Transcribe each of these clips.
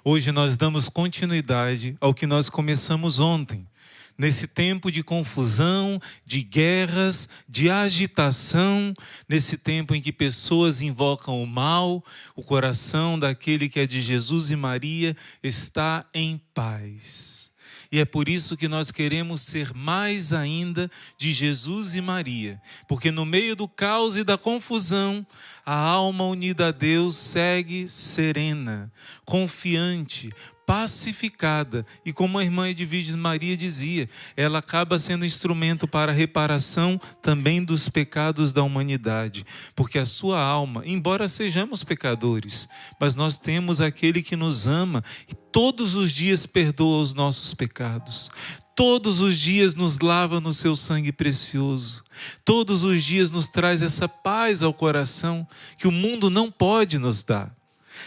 Hoje nós damos continuidade ao que nós começamos ontem. Nesse tempo de confusão, de guerras, de agitação, nesse tempo em que pessoas invocam o mal, o coração daquele que é de Jesus e Maria está em paz. E é por isso que nós queremos ser mais ainda de Jesus e Maria, porque no meio do caos e da confusão, a alma unida a Deus segue serena, confiante, pacificada. E como a irmã Edviges Maria dizia, ela acaba sendo instrumento para a reparação também dos pecados da humanidade. Porque a sua alma, embora sejamos pecadores, mas nós temos aquele que nos ama e todos os dias perdoa os nossos pecados. Todos os dias nos lava no seu sangue precioso. Todos os dias nos traz essa paz ao coração que o mundo não pode nos dar.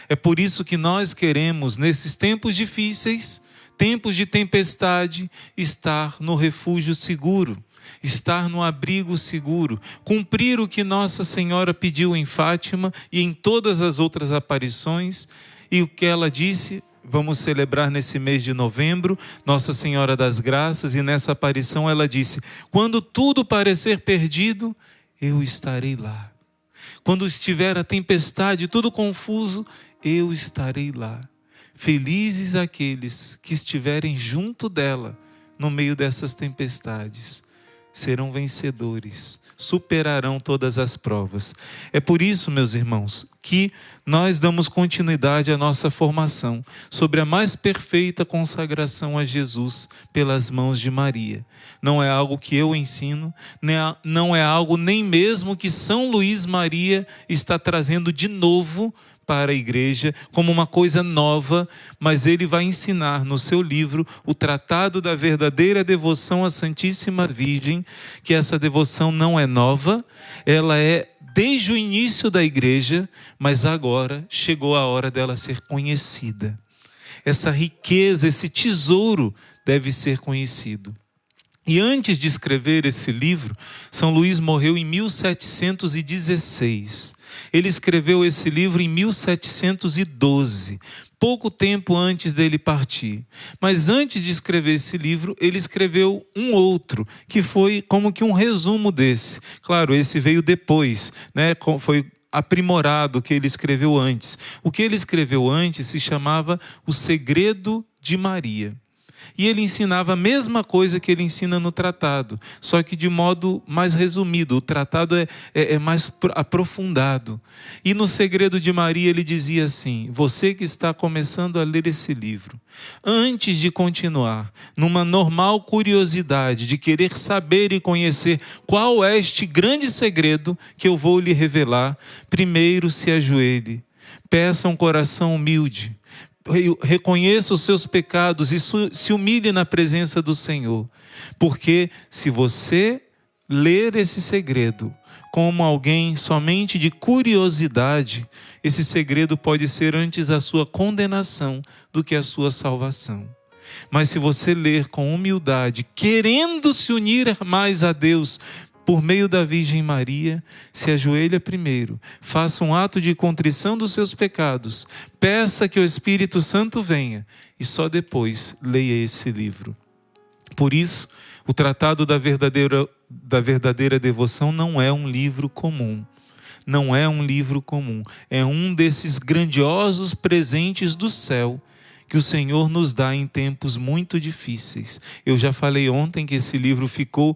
É por isso que nós queremos, nesses tempos difíceis, tempos de tempestade, estar no refúgio seguro, estar no abrigo seguro, cumprir o que Nossa Senhora pediu em Fátima e em todas as outras aparições, e o que ela disse. Vamos celebrar nesse mês de novembro, Nossa Senhora das Graças, e nessa aparição ela disse: quando tudo parecer perdido, eu estarei lá. Quando estiver a tempestade, tudo confuso, eu estarei lá. Felizes aqueles que estiverem junto dela, no meio dessas tempestades. Serão vencedores, superarão todas as provas. É por isso, meus irmãos, que nós damos continuidade à nossa formação sobre a mais perfeita consagração a Jesus pelas mãos de Maria. Não é algo que eu ensino, não é algo nem mesmo que São Luís Maria está trazendo de novo para a igreja como uma coisa nova, mas ele vai ensinar no seu livro o Tratado da Verdadeira Devoção à Santíssima Virgem, que essa devoção não é nova, ela é desde o início da igreja, mas agora chegou a hora dela ser conhecida. Essa riqueza, esse tesouro deve ser conhecido. E antes de escrever esse livro, São Luís morreu em 1716. Ele escreveu esse livro em 1712, pouco tempo antes dele partir. Mas antes de escrever esse livro, ele escreveu um outro, que foi como que um resumo desse. Claro, esse veio depois, né? Foi aprimorado o que ele escreveu antes. O que ele escreveu antes se chamava O Segredo de Maria. E ele ensinava a mesma coisa que ele ensina no tratado, só que de modo mais resumido. O tratado é mais aprofundado. E no Segredo de Maria ele dizia assim: você que está começando a ler esse livro, antes de continuar numa normal curiosidade de querer saber e conhecer qual é este grande segredo que eu vou lhe revelar, primeiro se ajoelhe, peça um coração humilde, reconheça os seus pecados e se humilhe na presença do Senhor. Porque se você ler esse segredo como alguém somente de curiosidade, esse segredo pode ser antes a sua condenação do que a sua salvação. Mas se você ler com humildade, querendo se unir mais a Deus, por meio da Virgem Maria, se ajoelha primeiro, faça um ato de contrição dos seus pecados, peça que o Espírito Santo venha e só depois leia esse livro. Por isso, o Tratado da Verdadeira Devoção não é um livro comum. Não é um livro comum. É um desses grandiosos presentes do céu que o Senhor nos dá em tempos muito difíceis. Eu já falei ontem que esse livro ficou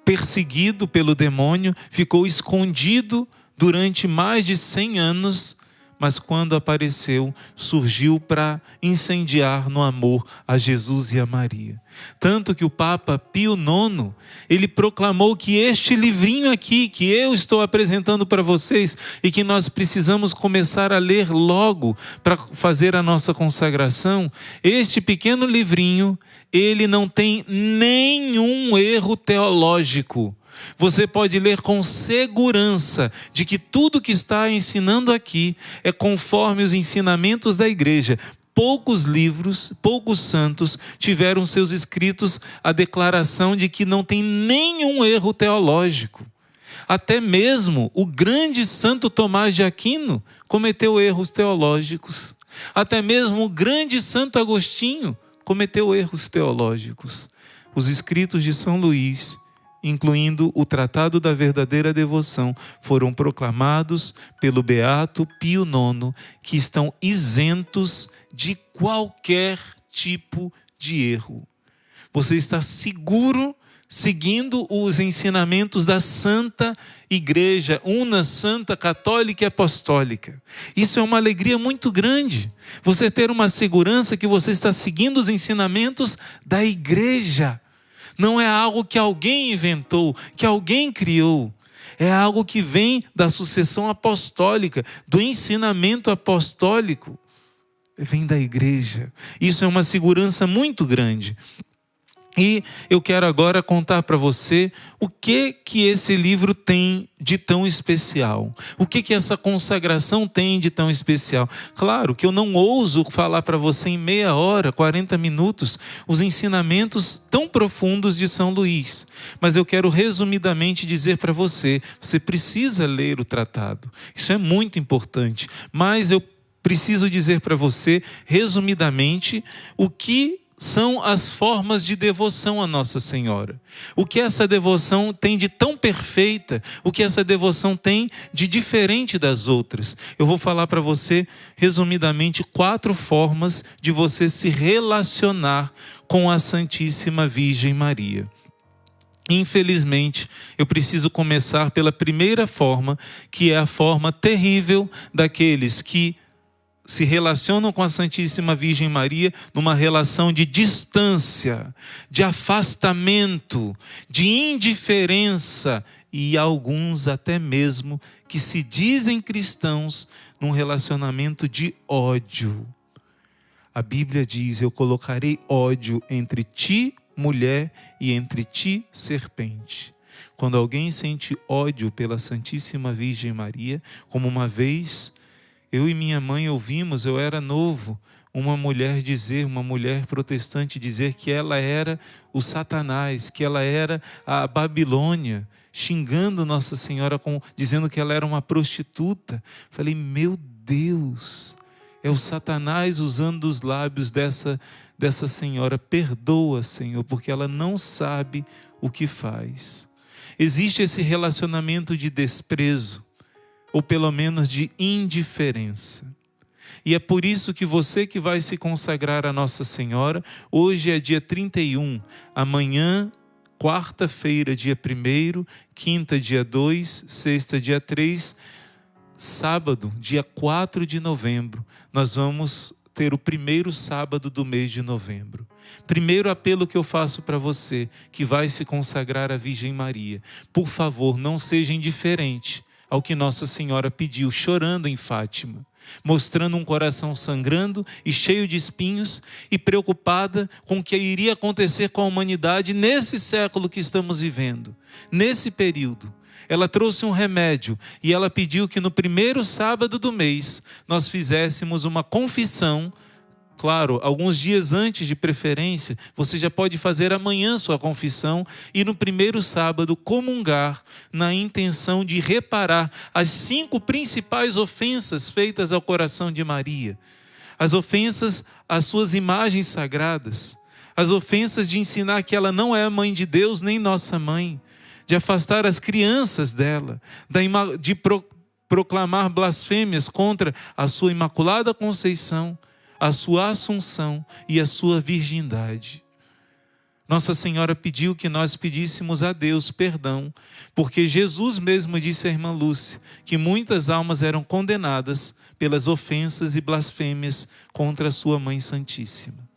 perseguido pelo demônio, ficou escondido durante mais de 100 anos, mas quando apareceu, surgiu para incendiar no amor a Jesus e a Maria. Tanto que o Papa Pio IX, ele proclamou que este livrinho aqui, que eu estou apresentando para vocês, e que nós precisamos começar a ler logo para fazer a nossa consagração, este pequeno livrinho, ele não tem nenhum erro teológico. Você pode ler com segurança de que tudo que está ensinando aqui é conforme os ensinamentos da igreja. Poucos livros, poucos santos tiveram seus escritos a declaração de que não tem nenhum erro teológico. Até mesmo o grande Santo Tomás de Aquino cometeu erros teológicos. Até mesmo o grande Santo Agostinho cometeu erros teológicos. Os escritos de São Luís, incluindo o Tratado da Verdadeira Devoção, foram proclamados pelo Beato Pio IX, que estão isentos de qualquer tipo de erro. Você está seguro seguindo os ensinamentos da Santa Igreja, una, santa, católica e apostólica. Isso é uma alegria muito grande. Você ter uma segurança que você está seguindo os ensinamentos da Igreja. Não é algo que alguém inventou, que alguém criou. É algo que vem da sucessão apostólica, do ensinamento apostólico. Vem da Igreja. Isso é uma segurança muito grande. E eu quero agora contar para você o que esse livro tem de tão especial. O que essa consagração tem de tão especial. Claro que eu não ouso falar para você em meia hora, 40 minutos, os ensinamentos tão profundos de São Luís. Mas eu quero resumidamente dizer para você, você precisa ler o tratado. Isso é muito importante. Mas eu preciso dizer para você, resumidamente, o que são as formas de devoção a Nossa Senhora. O que essa devoção tem de tão perfeita, o que essa devoção tem de diferente das outras. Eu vou falar para você, resumidamente, 4 formas de você se relacionar com a Santíssima Virgem Maria. Infelizmente, eu preciso começar pela primeira forma, que é a forma terrível daqueles que se relacionam com a Santíssima Virgem Maria numa relação de distância, de afastamento, de indiferença e alguns até mesmo que se dizem cristãos num relacionamento de ódio. A Bíblia diz: eu colocarei ódio entre ti, mulher, e entre ti, serpente. Quando alguém sente ódio pela Santíssima Virgem Maria, como uma vez eu e minha mãe ouvimos, eu era novo, uma mulher protestante dizer que ela era o Satanás, que ela era a Babilônia, xingando Nossa Senhora, dizendo que ela era uma prostituta. Falei, meu Deus, é o Satanás usando os lábios dessa senhora. Perdoa, Senhor, porque ela não sabe o que faz. Existe esse relacionamento de desprezo, ou pelo menos de indiferença. E é por isso que você que vai se consagrar a Nossa Senhora, hoje é dia 31, amanhã, quarta-feira, dia 1º, quinta, dia 2, sexta, dia 3, sábado, dia 4 de novembro, nós vamos ter o primeiro sábado do mês de novembro. Primeiro apelo que eu faço para você, que vai se consagrar à Virgem Maria: por favor, não seja indiferente ao que Nossa Senhora pediu, chorando em Fátima, mostrando um coração sangrando e cheio de espinhos e preocupada com o que iria acontecer com a humanidade nesse século que estamos vivendo, nesse período. Ela trouxe um remédio e ela pediu que no primeiro sábado do mês nós fizéssemos uma confissão. Claro, alguns dias antes de preferência, você já pode fazer amanhã sua confissão e no primeiro sábado comungar na intenção de reparar as 5 principais ofensas feitas ao coração de Maria. As ofensas às suas imagens sagradas, as ofensas de ensinar que ela não é a mãe de Deus nem nossa mãe, de afastar as crianças dela, de proclamar blasfêmias contra a sua Imaculada Conceição, a sua Assunção e a sua virgindade. Nossa Senhora pediu que nós pedíssemos a Deus perdão, porque Jesus mesmo disse à irmã Lúcia que muitas almas eram condenadas pelas ofensas e blasfêmias contra a sua Mãe Santíssima.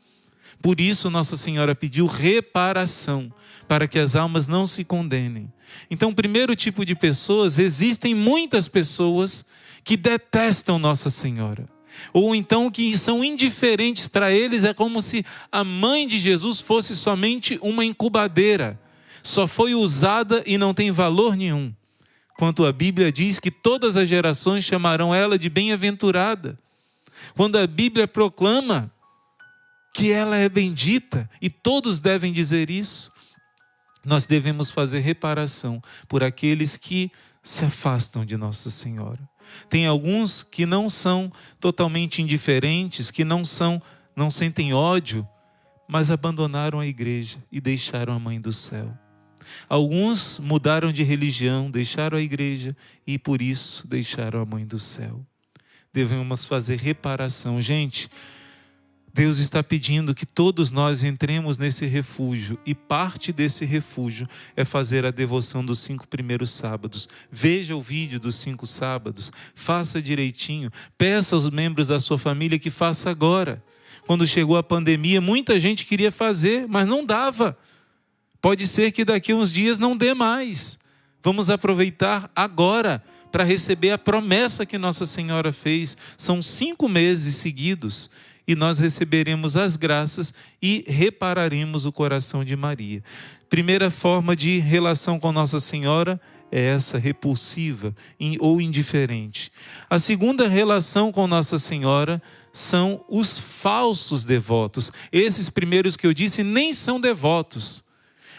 Por isso Nossa Senhora pediu reparação, para que as almas não se condenem. Então, o primeiro tipo de pessoas, existem muitas pessoas que detestam Nossa Senhora, ou então que são indiferentes para eles. É como se a mãe de Jesus fosse somente uma incubadeira, só foi usada e não tem valor nenhum. Quanto a Bíblia diz que todas as gerações chamarão ela de bem-aventurada. Quando a Bíblia proclama que ela é bendita, e todos devem dizer isso, nós devemos fazer reparação por aqueles que se afastam de Nossa Senhora. Tem alguns que não são totalmente indiferentes, que não sentem ódio, mas abandonaram a igreja e deixaram a Mãe do Céu. Alguns mudaram de religião, deixaram a igreja e por isso deixaram a Mãe do Céu. Devemos fazer reparação. Gente, Deus está pedindo que todos nós entremos nesse refúgio, e parte desse refúgio é fazer a devoção dos 5 primeiros sábados. Veja o vídeo dos 5 sábados, faça direitinho, peça aos membros da sua família que faça agora. Quando chegou a pandemia, muita gente queria fazer, mas não dava. Pode ser que daqui a uns dias não dê mais. Vamos aproveitar agora para receber a promessa que Nossa Senhora fez. São 5 meses seguidos. E nós receberemos as graças e repararemos o coração de Maria. Primeira forma de relação com Nossa Senhora é essa, repulsiva ou indiferente. A segunda relação com Nossa Senhora são os falsos devotos. Esses primeiros que eu disse nem são devotos.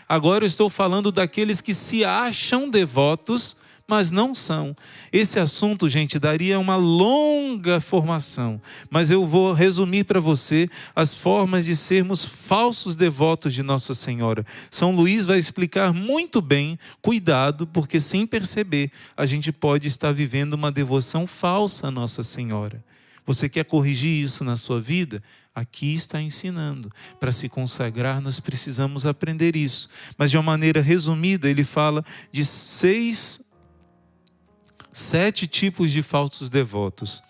Agora eu estou falando daqueles que se acham devotos, mas não são. Esse assunto, gente, daria uma longa formação, mas eu vou resumir para você as formas de sermos falsos devotos de Nossa Senhora. São Luís vai explicar muito bem. Cuidado, porque sem perceber, a gente pode estar vivendo uma devoção falsa a Nossa Senhora. Você quer corrigir isso na sua vida? Aqui está ensinando. Para se consagrar, nós precisamos aprender isso. Mas de uma maneira resumida, ele fala de 7 tipos de falsos devotos.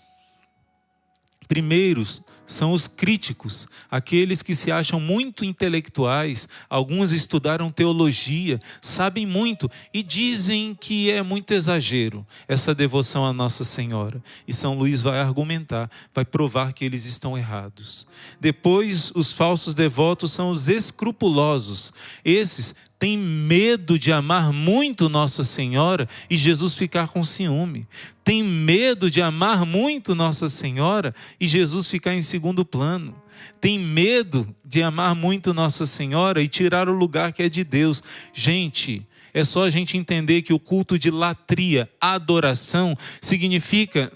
Primeiros são os críticos, aqueles que se acham muito intelectuais. Alguns estudaram teologia, sabem muito e dizem que é muito exagero essa devoção a Nossa Senhora. E São Luís vai argumentar, vai provar que eles estão errados. Depois, os falsos devotos são os escrupulosos. Esses têm medo de amar muito Nossa Senhora e Jesus ficar com ciúme. Tem medo de amar muito Nossa Senhora e Jesus ficar em segundo plano. Tem medo de amar muito Nossa Senhora e tirar o lugar que é de Deus. Gente, é só a gente entender que o culto de latria, adoração, significa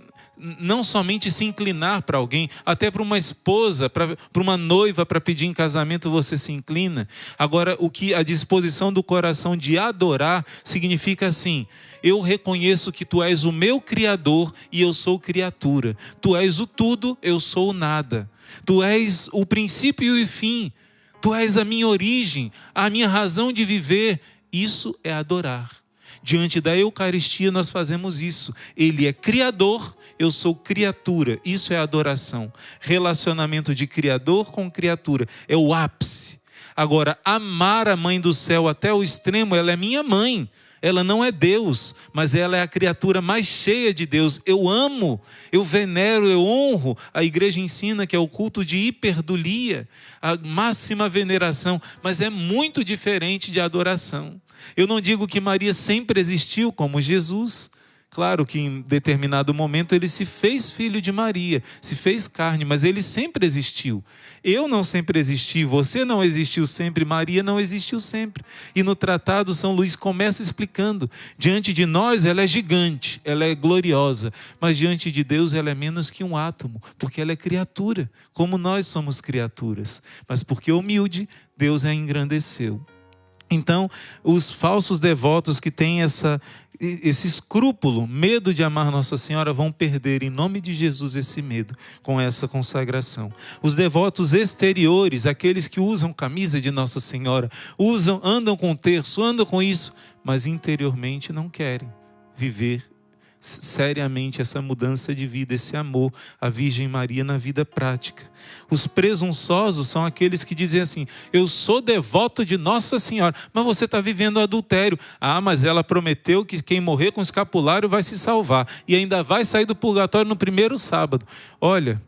não somente se inclinar para alguém, até para uma esposa, para uma noiva, para pedir em casamento você se inclina. Agora, o que a disposição do coração de adorar significa assim: eu reconheço que tu és o meu Criador e eu sou criatura. Tu és o tudo, eu sou o nada. Tu és o princípio e o fim. Tu és a minha origem, a minha razão de viver. Isso é adorar. Diante da Eucaristia nós fazemos isso. Ele é Criador, eu sou criatura. Isso é adoração. Relacionamento de Criador com criatura. É o ápice. Agora, amar a Mãe do Céu até o extremo, ela é minha mãe. Ela não é Deus, mas ela é a criatura mais cheia de Deus. Eu amo, eu venero, eu honro. A igreja ensina que é o culto de hiperdulia, a máxima veneração, mas é muito diferente de adoração. Eu não digo que Maria sempre existiu como Jesus. Claro que em determinado momento ele se fez filho de Maria, se fez carne, mas ele sempre existiu. Eu não sempre existi, você não existiu sempre, Maria não existiu sempre. E no tratado São Luís começa explicando, diante de nós ela é gigante, ela é gloriosa, mas diante de Deus ela é menos que um átomo, porque ela é criatura, como nós somos criaturas. Mas porque humilde, Deus a engrandeceu. Então, os falsos devotos que têm esse escrúpulo, medo de amar Nossa Senhora, vão perder em nome de Jesus esse medo com essa consagração. Os devotos exteriores, aqueles que usam camisa de Nossa Senhora, andam com terço, andam com isso, mas interiormente não querem viver seriamente essa mudança de vida, esse amor à Virgem Maria na vida prática. Os presunçosos são aqueles que dizem assim: eu sou devoto de Nossa Senhora, mas você está vivendo adultério. Ah, mas ela prometeu que quem morrer com escapulário vai se salvar e ainda vai sair do purgatório no primeiro sábado. Olha,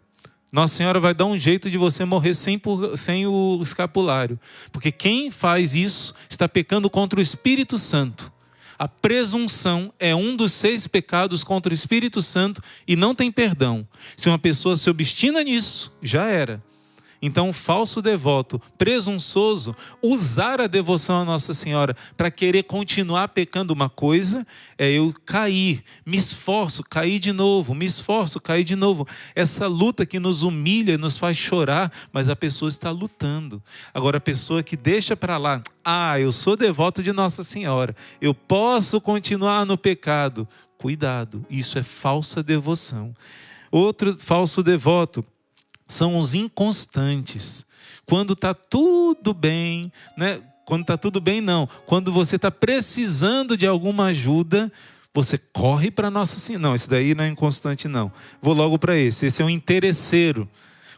Nossa Senhora vai dar um jeito de você morrer sem o escapulário, porque quem faz isso está pecando contra o Espírito Santo. A presunção é um dos 6 pecados contra o Espírito Santo e não tem perdão. Se uma pessoa se obstina nisso, já era. Então, o falso devoto, presunçoso, usar a devoção a Nossa Senhora para querer continuar pecando uma coisa, é eu cair, me esforço, cair de novo, me esforço, cair de novo. Essa luta que nos humilha, nos faz chorar, mas a pessoa está lutando. Agora, a pessoa que deixa para lá, eu sou devoto de Nossa Senhora, eu posso continuar no pecado. Cuidado, isso é falsa devoção. Outro falso devoto são os inconstantes. Quando está tudo bem, né? Quando está tudo bem, não. Quando você está precisando de alguma ajuda, você corre para Nossa Senhora. Não, esse daí não é inconstante, não. Vou logo para esse. Esse é um interesseiro.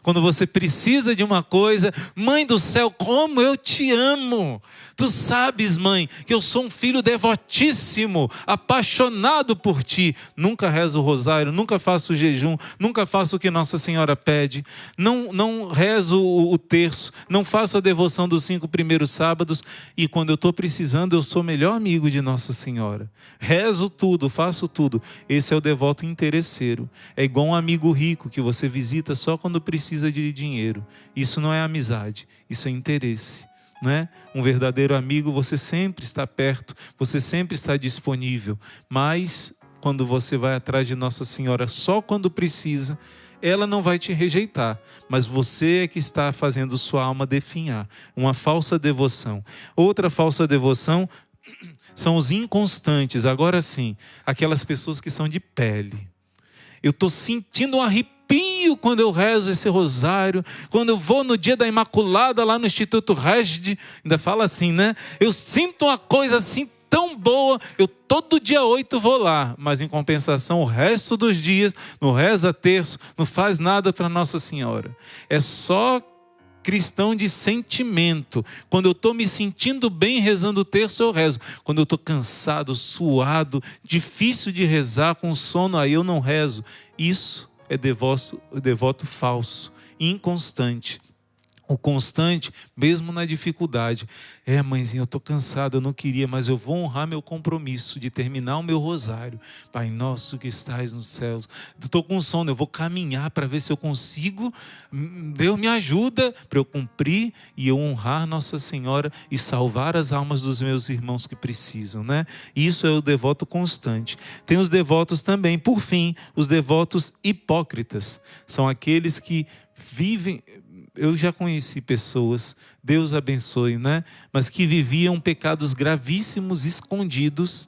Quando você precisa de uma coisa, mãe do céu, como eu te amo. Tu sabes, mãe, que eu sou um filho devotíssimo, apaixonado por ti. Nunca rezo o rosário, nunca faço o jejum, nunca faço o que Nossa Senhora pede. Não rezo o terço, não faço a devoção dos 5 primeiros sábados. E quando eu estou precisando, eu sou o melhor amigo de Nossa Senhora. Rezo tudo, faço tudo. Esse é o devoto interesseiro. É igual um amigo rico que você visita só quando precisa de dinheiro. Isso não é amizade, isso é interesse. Não é? Um verdadeiro amigo, você sempre está perto, você sempre está disponível. Mas quando você vai atrás de Nossa Senhora só quando precisa, ela não vai te rejeitar, mas você é que está fazendo sua alma definhar. Uma falsa devoção. Outra falsa devoção são os inconstantes. Agora sim, aquelas pessoas que são de pele. Eu estou sentindo um arrepio quando eu rezo esse rosário, quando eu vou no dia da Imaculada lá no Instituto Resd, ainda fala assim, né? Eu sinto uma coisa assim tão boa, eu todo dia 8 vou lá, mas em compensação o resto dos dias não reza terço, não faz nada para Nossa Senhora. É só cristão de sentimento. Quando eu estou me sentindo bem rezando o terço, eu rezo. Quando eu estou cansado, suado, difícil de rezar, com sono, aí eu não rezo. Isso é devoto falso, inconstante. O constante, mesmo na dificuldade. Mãezinha, eu estou cansado, eu não queria, mas eu vou honrar meu compromisso de terminar o meu rosário. Pai nosso que estais nos céus. Estou com sono, eu vou caminhar para ver se eu consigo. Deus me ajuda para eu cumprir e eu honrar Nossa Senhora e salvar as almas dos meus irmãos que precisam, né? Isso é o devoto constante. Tem os devotos também, por fim, os devotos hipócritas. São aqueles que vivem... Eu já conheci pessoas, Deus abençoe, né? Mas que viviam pecados gravíssimos, escondidos,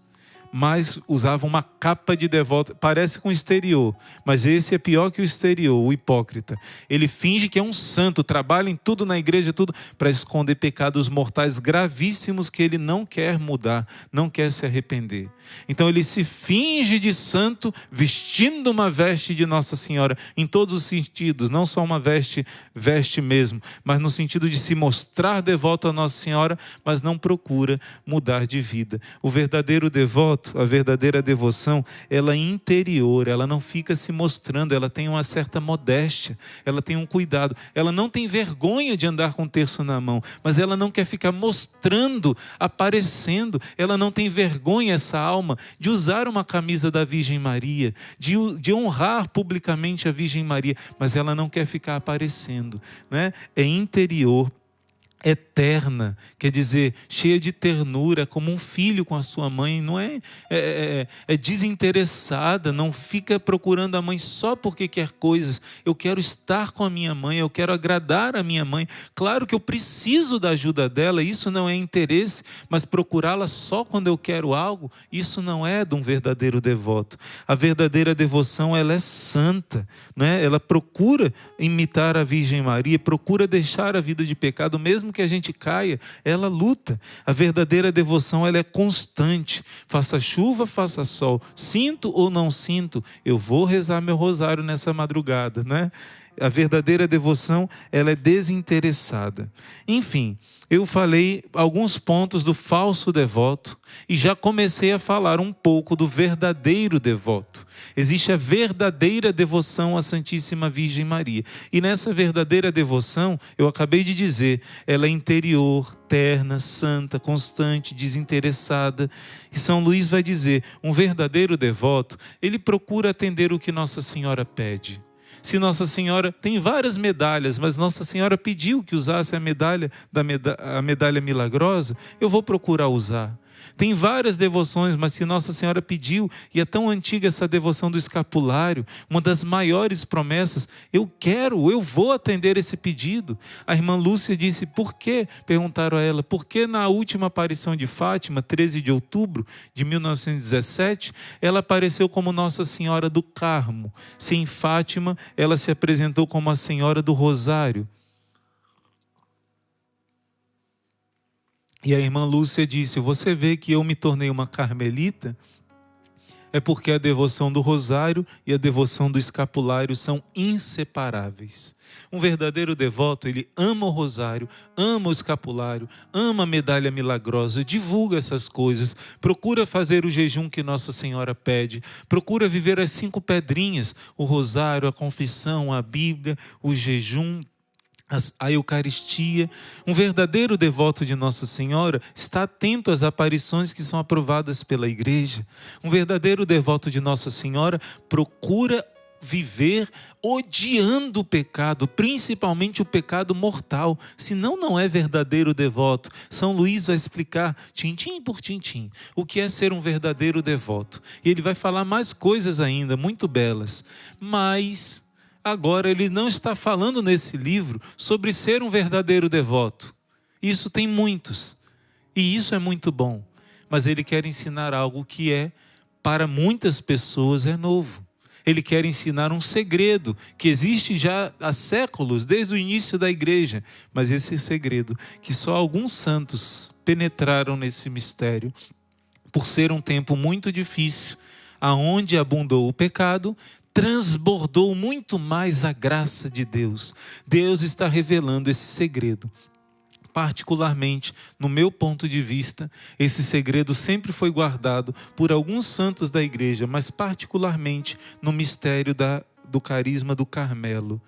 mas usavam uma capa de devoto, parece com o exterior, mas esse é pior que o exterior, o hipócrita. Ele finge que é um santo, trabalha em tudo na igreja, tudo, para esconder pecados mortais gravíssimos que ele não quer mudar, não quer se arrepender. Então ele se finge de santo, vestindo uma veste de Nossa Senhora, em todos os sentidos, não só uma veste mesmo, mas no sentido de se mostrar devoto a Nossa Senhora, mas não procura mudar de vida. O verdadeiro devoto, a verdadeira devoção, ela é interior, ela não fica se mostrando, ela tem uma certa modéstia, ela tem um cuidado, ela não tem vergonha de andar com o terço na mão, mas ela não quer ficar mostrando, aparecendo, ela não tem vergonha, essa alma, de usar uma camisa da Virgem Maria, de honrar publicamente a Virgem Maria, mas ela não quer ficar aparecendo, né? É interior. Eterna, quer dizer, cheia de ternura, como um filho com a sua mãe, não é desinteressada, não fica procurando a mãe só porque quer coisas. Eu quero estar com a minha mãe, eu quero agradar a minha mãe. Claro que eu preciso da ajuda dela, isso não é interesse, mas procurá-la só quando eu quero algo, isso não é de um verdadeiro devoto. A verdadeira devoção, ela é santa, né? Ela procura imitar a Virgem Maria, procura deixar a vida de pecado, mesmo que a gente caia, ela luta. A verdadeira devoção, ela é constante. Faça chuva, faça sol, sinto ou não sinto, eu vou rezar meu rosário nessa madrugada, né? A verdadeira devoção, ela é desinteressada. Enfim, eu falei alguns pontos do falso devoto e já comecei a falar um pouco do verdadeiro devoto. Existe a verdadeira devoção à Santíssima Virgem Maria. E nessa verdadeira devoção, eu acabei de dizer, ela é interior, terna, santa, constante, desinteressada. E São Luís vai dizer, um verdadeiro devoto, ele procura atender o que Nossa Senhora pede. Se Nossa Senhora tem várias medalhas, mas Nossa Senhora pediu que usasse a medalha milagrosa, eu vou procurar usar. Tem várias devoções, mas se Nossa Senhora pediu, e é tão antiga essa devoção do escapulário, uma das maiores promessas, eu vou atender esse pedido. A irmã Lúcia disse, por quê? Perguntaram a ela, por que na última aparição de Fátima, 13 de outubro de 1917, ela apareceu como Nossa Senhora do Carmo, se em Fátima ela se apresentou como a Senhora do Rosário? E a irmã Lúcia disse, você vê que eu me tornei uma carmelita? É porque a devoção do rosário e a devoção do escapulário são inseparáveis. Um verdadeiro devoto, ele ama o rosário, ama o escapulário, ama a medalha milagrosa, divulga essas coisas, procura fazer o jejum que Nossa Senhora pede, procura viver as 5 pedrinhas, o rosário, a confissão, a Bíblia, o jejum, a Eucaristia. Um verdadeiro devoto de Nossa Senhora está atento às aparições que são aprovadas pela igreja. Um verdadeiro devoto de Nossa Senhora procura viver odiando o pecado, principalmente o pecado mortal, senão não é verdadeiro devoto. São Luís vai explicar, tintim por tintim, o que é ser um verdadeiro devoto. E ele vai falar mais coisas ainda, muito belas, mas agora, ele não está falando nesse livro sobre ser um verdadeiro devoto. Isso tem muitos. E isso é muito bom. Mas ele quer ensinar algo que para muitas pessoas, é novo. Ele quer ensinar um segredo que existe já há séculos, desde o início da igreja. Mas esse segredo, que só alguns santos penetraram nesse mistério, por ser um tempo muito difícil, aonde abundou o pecado, transbordou muito mais a graça de Deus. Deus está revelando esse segredo. Particularmente, no meu ponto de vista, esse segredo sempre foi guardado por alguns santos da igreja, mas particularmente no mistério do carisma do Carmelo,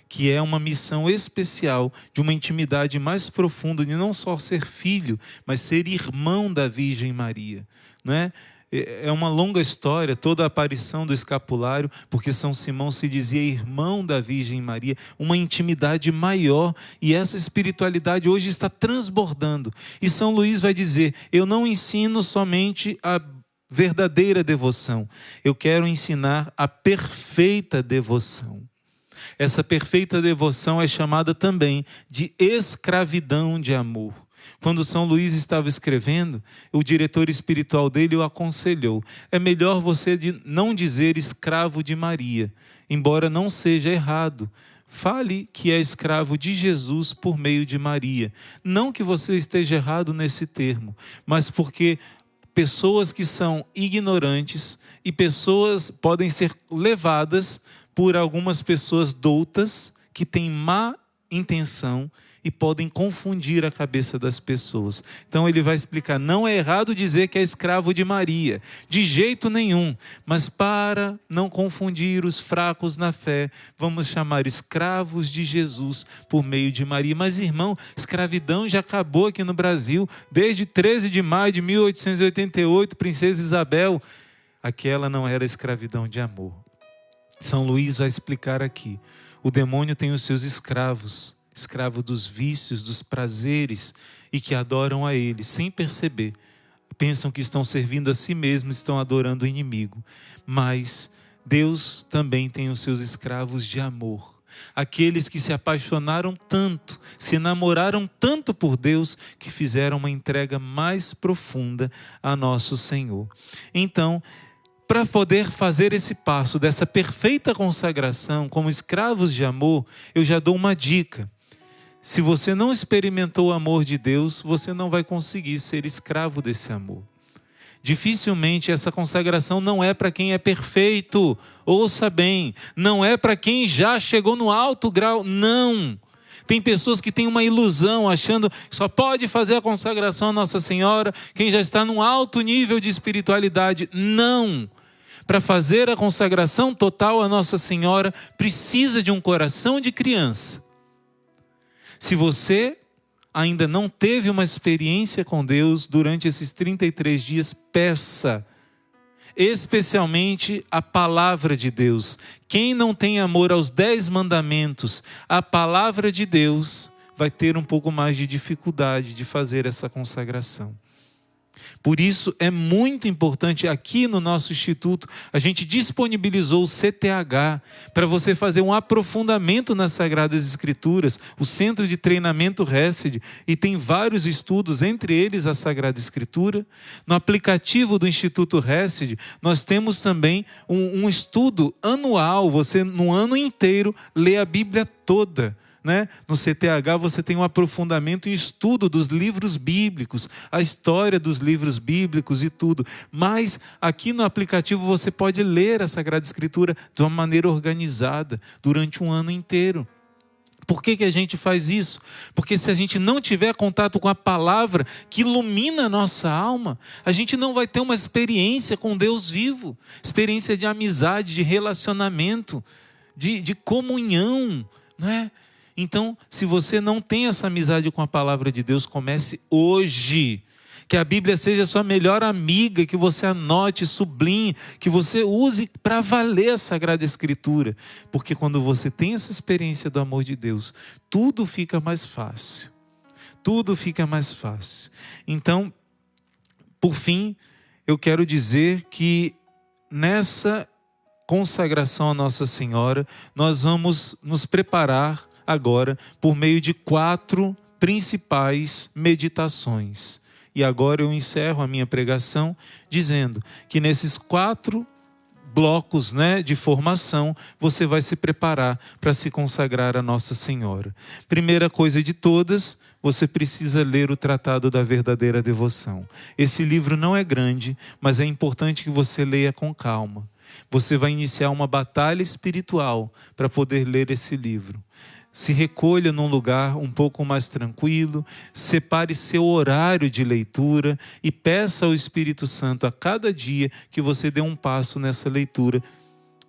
que é uma missão especial de uma intimidade mais profunda, de não só ser filho, mas ser irmão da Virgem Maria, não é? É uma longa história, toda a aparição do escapulário, porque São Simão se dizia irmão da Virgem Maria, uma intimidade maior, e essa espiritualidade hoje está transbordando. E São Luís vai dizer, eu não ensino somente a verdadeira devoção, eu quero ensinar a perfeita devoção. Essa perfeita devoção é chamada também de escravidão de amor. Quando São Luís estava escrevendo, o diretor espiritual dele o aconselhou. É melhor você não dizer escravo de Maria, embora não seja errado. Fale que é escravo de Jesus por meio de Maria. Não que você esteja errado nesse termo, mas porque pessoas que são ignorantes e pessoas podem ser levadas por algumas pessoas doutas que têm má intenção e podem confundir a cabeça das pessoas. Então ele vai explicar, não é errado dizer que é escravo de Maria, de jeito nenhum, mas para não confundir os fracos na fé, vamos chamar escravos de Jesus por meio de Maria. Mas irmão, escravidão já acabou aqui no Brasil, desde 13 de maio de 1888, Princesa Isabel, aquela não era escravidão de amor. São Luís vai explicar aqui, o demônio tem os seus escravos, escravo dos vícios, dos prazeres, e que adoram a ele, sem perceber. Pensam que estão servindo a si mesmos, estão adorando o inimigo. Mas Deus também tem os seus escravos de amor. Aqueles que se apaixonaram tanto, se enamoraram tanto por Deus, que fizeram uma entrega mais profunda a nosso Senhor. Então, para poder fazer esse passo dessa perfeita consagração como escravos de amor, eu já dou uma dica. Se você não experimentou o amor de Deus, você não vai conseguir ser escravo desse amor. Dificilmente essa consagração não é para quem é perfeito, ouça bem, não é para quem já chegou no alto grau, não. Tem pessoas que têm uma ilusão, achando que só pode fazer a consagração a Nossa Senhora quem já está num alto nível de espiritualidade. Não! Para fazer a consagração total a Nossa Senhora, precisa de um coração de criança. Se você ainda não teve uma experiência com Deus durante esses 33 dias, peça. especialmente a palavra de Deus. Quem não tem amor aos 10 mandamentos, a palavra de Deus, vai ter um pouco mais de dificuldade de fazer essa consagração. Por isso é muito importante, aqui no nosso instituto, a gente disponibilizou o CTH para você fazer um aprofundamento nas Sagradas Escrituras, o Centro de Treinamento Hesed, e tem vários estudos, entre eles a Sagrada Escritura. No aplicativo do Instituto Hesed, nós temos também um estudo anual, você no ano inteiro lê a Bíblia toda. No CTH você tem um aprofundamento em estudo dos livros bíblicos, a história dos livros bíblicos e tudo. Mas aqui no aplicativo você pode ler a Sagrada Escritura de uma maneira organizada durante um ano inteiro. Por que a gente faz isso? Porque se a gente não tiver contato com a palavra que ilumina a nossa alma, a gente não vai ter uma experiência com Deus vivo, experiência de amizade, de relacionamento, de comunhão, não é? Então, se você não tem essa amizade com a palavra de Deus, comece hoje. Que a Bíblia seja a sua melhor amiga, que você anote, sublinhe, que você use para valer a Sagrada Escritura. Porque quando você tem essa experiência do amor de Deus, tudo fica mais fácil. Tudo fica mais fácil. Então, por fim, eu quero dizer que nessa consagração à Nossa Senhora, nós vamos nos preparar agora por meio de 4 principais meditações. E agora eu encerro a minha pregação dizendo que nesses 4 blocos, de formação, você vai se preparar para se consagrar a Nossa Senhora. Primeira coisa de todas, você precisa ler o Tratado da Verdadeira Devoção. Esse livro não é grande, mas é importante que você leia com calma. Você vai iniciar uma batalha espiritual para poder ler esse livro. Se recolha num lugar um pouco mais tranquilo, separe seu horário de leitura e peça ao Espírito Santo a cada dia que você dê um passo nessa leitura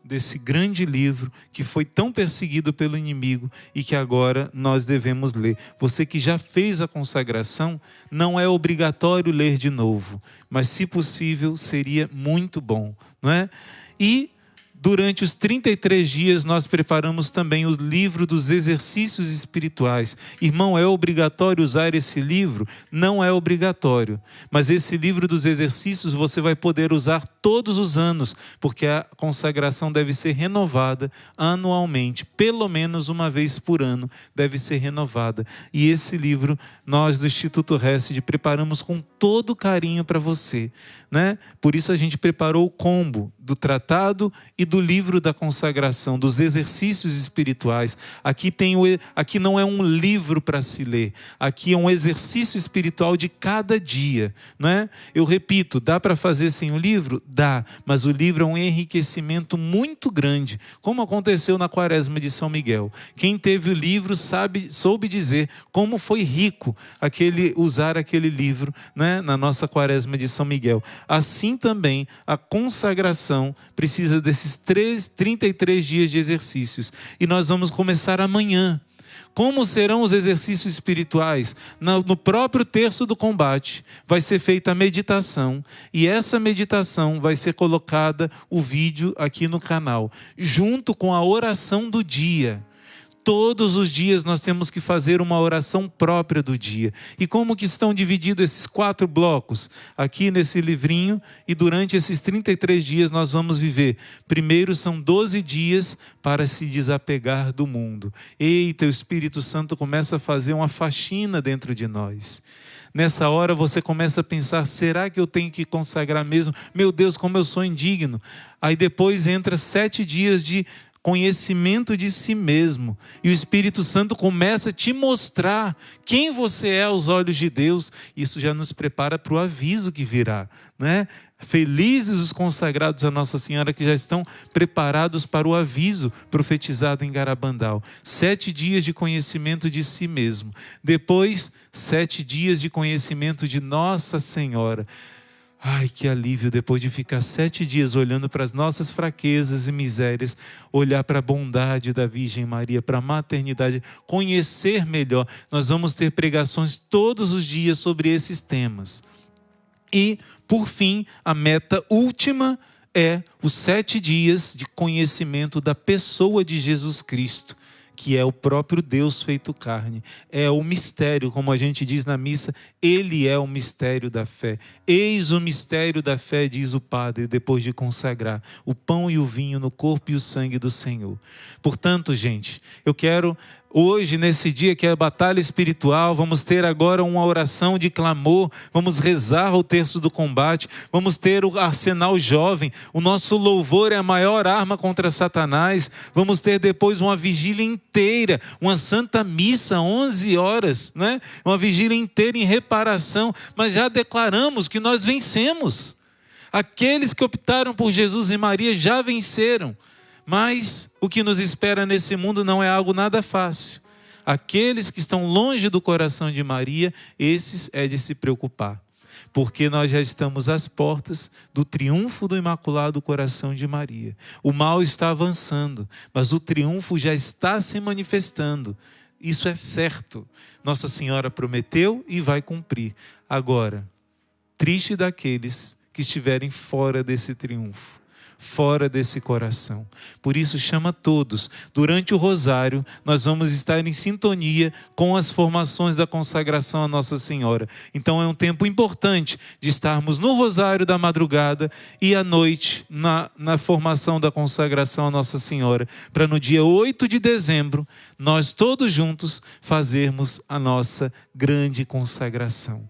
desse grande livro que foi tão perseguido pelo inimigo e que agora nós devemos ler. Você que já fez a consagração, não é obrigatório ler de novo, mas se possível seria muito bom, não é? E durante os 33 dias nós preparamos também o livro dos exercícios espirituais. Irmão, é obrigatório usar esse livro? Não é obrigatório. Mas esse livro dos exercícios você vai poder usar todos os anos, porque a consagração deve ser renovada anualmente. Pelo menos uma vez por ano deve ser renovada. E esse livro nós do Instituto Hesed preparamos com todo carinho para você. Por isso a gente preparou o combo do tratado e do livro da consagração, dos exercícios espirituais. Aqui não é um livro para se ler, aqui é um exercício espiritual de cada dia, Eu repito, dá para fazer sem o livro? Dá, mas o livro é um enriquecimento muito grande, como aconteceu na Quaresma de São Miguel. Quem teve o livro soube dizer como foi rico usar aquele livro, na nossa Quaresma de São Miguel. Assim também a consagração precisa desses 33 dias de exercícios. E nós vamos começar amanhã. Como serão os exercícios espirituais? No próprio terço do combate vai ser feita a meditação. E essa meditação vai ser colocada o vídeo aqui no canal, junto com a oração do dia. Todos os dias nós temos que fazer uma oração própria do dia. E como que estão divididos esses 4 blocos? Aqui nesse livrinho, e durante esses 33 dias nós vamos viver. Primeiro são 12 dias para se desapegar do mundo. Eita, o Espírito Santo começa a fazer uma faxina dentro de nós. Nessa hora você começa a pensar, será que eu tenho que consagrar mesmo? Meu Deus, como eu sou indigno. Aí depois entra 7 dias de conhecimento de si mesmo. E o Espírito Santo começa a te mostrar quem você é aos olhos de Deus. Isso já nos prepara para o aviso que virá, Felizes os consagrados a Nossa Senhora que já estão preparados para o aviso profetizado em Garabandal. 7 dias de conhecimento de si mesmo. Depois, 7 dias de conhecimento de Nossa Senhora. Ai, que alívio, depois de ficar 7 dias olhando para as nossas fraquezas e misérias, olhar para a bondade da Virgem Maria, para a maternidade, conhecer melhor. Nós vamos ter pregações todos os dias sobre esses temas. E, por fim, a meta última é os 7 dias de conhecimento da pessoa de Jesus Cristo, que é o próprio Deus feito carne. É o mistério, como a gente diz na missa, ele é o mistério da fé. Eis o mistério da fé, diz o padre, depois de consagrar o pão e o vinho no corpo e o sangue do Senhor. Portanto, gente, eu quero... Hoje, nesse dia que é a batalha espiritual, vamos ter agora uma oração de clamor, vamos rezar o terço do combate, vamos ter o arsenal jovem, o nosso louvor é a maior arma contra Satanás, vamos ter depois uma vigília inteira, uma santa missa, 11 horas, né? Uma vigília inteira em reparação, mas já declaramos que nós vencemos. Aqueles que optaram por Jesus e Maria já venceram. Mas o que nos espera nesse mundo não é algo nada fácil. Aqueles que estão longe do coração de Maria, esses é de se preocupar. Porque nós já estamos às portas do triunfo do Imaculado Coração de Maria. O mal está avançando, mas o triunfo já está se manifestando. Isso é certo. Nossa Senhora prometeu e vai cumprir. Agora, triste daqueles que estiverem fora desse triunfo, fora desse coração. Por isso chama todos. Durante o rosário, nós vamos estar em sintonia com as formações da consagração à Nossa Senhora. Então é um tempo importante de estarmos no rosário da madrugada e à noite na formação da consagração à Nossa Senhora, para no dia 8 de dezembro, nós todos juntos fazermos a nossa grande consagração.